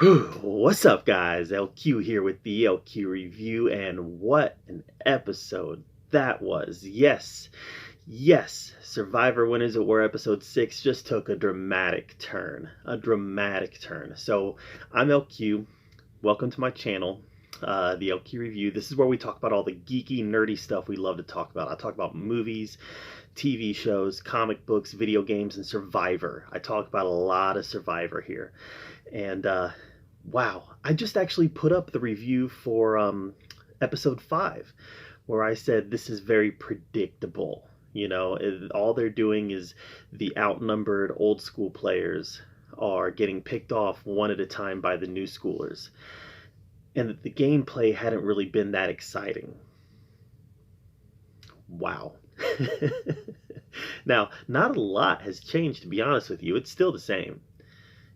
What's up, guys? LQ here with the LQ review, and what an episode that was. Yes, Survivor Winners at War episode 6 just took a dramatic turn. So, I'm LQ. Welcome to my channel, the LQ review. This is where we talk about all the geeky, nerdy stuff we love to talk about. I talk about movies, TV shows, comic books, video games, and Survivor. I talk about a lot of Survivor here. And wow, I just actually put up the review for episode 5, where I said this is very predictable. All they're doing is the outnumbered old school players are getting picked off one at a time by the new schoolers. And that the gameplay hadn't really been that exciting. Wow. Now, not a lot has changed, to be honest with you. It's still the same.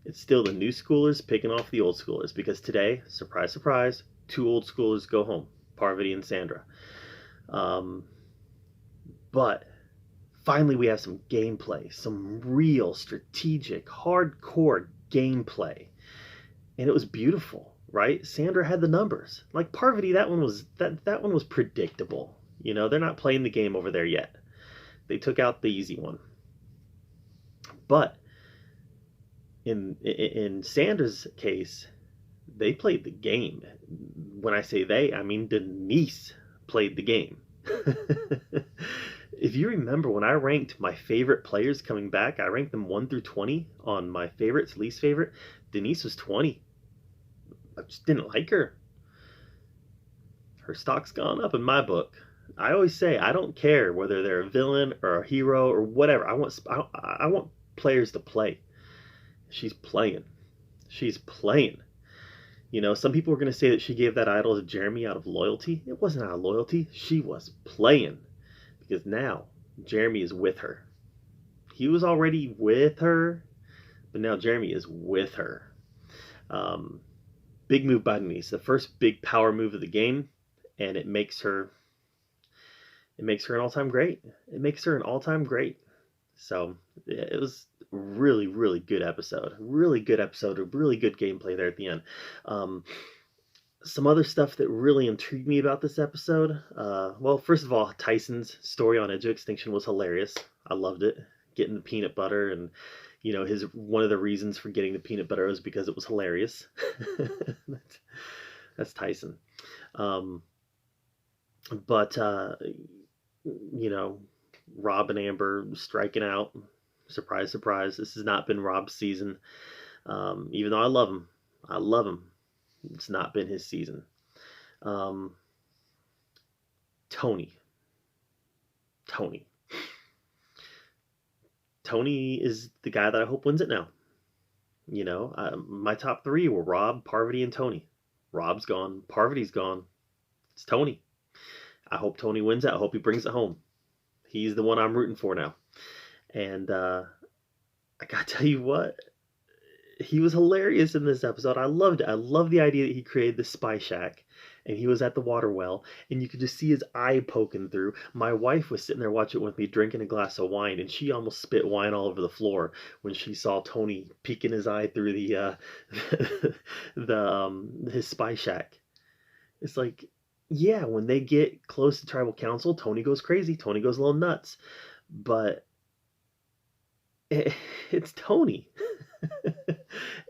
It's still the new schoolers picking off the old schoolers, because today, surprise, surprise, 2 old schoolers go home, Parvati and Sandra. But finally we have some gameplay, some real strategic, hardcore gameplay. And it was beautiful, right? Sandra had the numbers. Like Parvati, that one was predictable. They're not playing the game over there yet. They took out the easy one. But in Sandra's case, they played the game. When I say they, I mean Denise played the game. If you remember, when I ranked my favorite players coming back, I ranked them 1 through 20 on my favorites, least favorite. Denise was 20. I just didn't like her. Her stock's gone up in my book. I always say I don't care whether they're a villain or a hero or whatever. I want players to play. She's playing. Some people were going to say that she gave that idol to Jeremy out of loyalty. It wasn't out of loyalty. She was playing. Because now Jeremy is with her. He was already with her, but now Jeremy is with her. Big move by Denise. The first big power move of the game, and it makes her an all-time great. So it was really, really good episode. Really good episode. A really good gameplay there at the end. Some other stuff that really intrigued me about this episode. Well, first of all, Tyson's story on Edge of Extinction was hilarious. I loved it. Getting the peanut butter, and one of the reasons for getting the peanut butter was because it was hilarious. That's Tyson. But Rob and Amber striking out. Surprise, surprise. This has not been Rob's season. Even though I love him. It's not been his season. Tony is the guy that I hope wins it now. My top 3 were Rob, Parvati, and Tony. Rob's gone. Parvati's gone. It's Tony. I hope Tony wins it. I hope he brings it home. He's the one I'm rooting for now. And I gotta tell you what, he was hilarious in this episode. I loved it. I love the idea that he created the spy shack, and he was at the water well, and you could just see his eye poking through. My wife was sitting there watching with me, drinking a glass of wine, and she almost spit wine all over the floor when she saw Tony peeking his eye through the his spy shack. It's like, yeah, when they get close to tribal council, Tony goes crazy. Tony goes a little nuts, but it's Tony.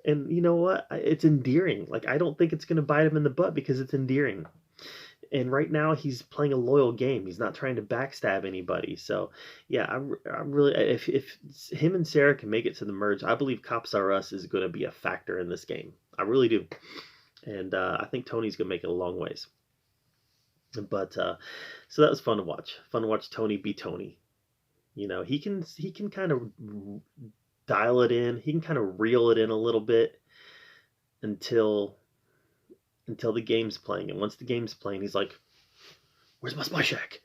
And you know what? It's endearing. Like, I don't think it's going to bite him in the butt because it's endearing. And right now he's playing a loyal game. He's not trying to backstab anybody. So yeah, I'm really, if him and Sarah can make it to the merge, I believe Cops R Us is going to be a factor in this game. I really do. And I think Tony's going to make it a long ways. But so that was fun to watch. Fun to watch Tony be Tony. He can kind of dial it in. He can kind of reel it in a little bit until the game's playing. And once the game's playing, he's like, "Where's my spy shack?"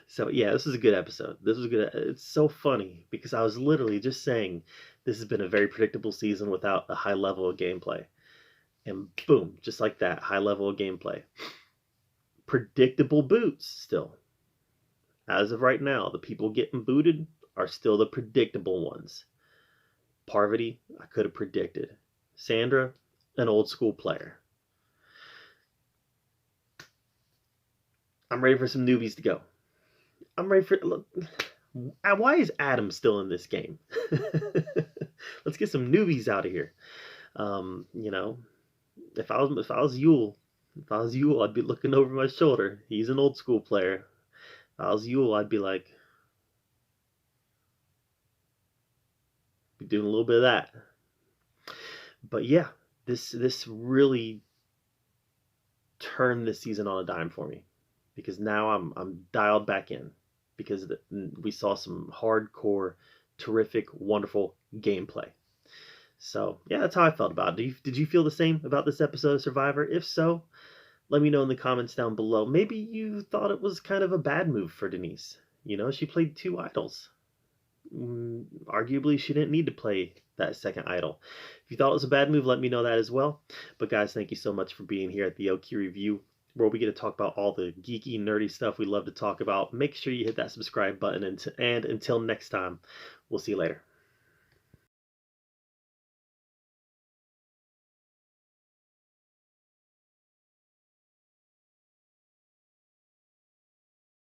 So yeah, this was a good episode. This was good. It's so funny because I was literally just saying this has been a very predictable season without a high level of gameplay. And boom, just like that, high level of gameplay. Predictable boots still. As of right now, the people getting booted are still the predictable ones. Parvati, I could have predicted. Sandra, an old school player. I'm ready for some newbies to go. I'm ready for. Look, why is Adam still in this game? Let's get some newbies out of here. You know, if I was Yul, I'd be looking over my shoulder. He's an old school player. If I was Yul, I'd be like, be doing a little bit of that. But yeah, this really turned this season on a dime for me, because now I'm dialed back in, because we saw some hardcore, terrific, wonderful gameplay. So yeah, that's how I felt about it. Did you feel the same about this episode of Survivor? If so, let me know in the comments down below. Maybe you thought it was kind of a bad move for Denise. You know, she played 2 idols. Arguably, she didn't need to play that second idol. If you thought it was a bad move, let me know that as well. But guys, thank you so much for being here at the LQ Review, where we get to talk about all the geeky, nerdy stuff we love to talk about. Make sure you hit that subscribe button, and until next time, we'll see you later.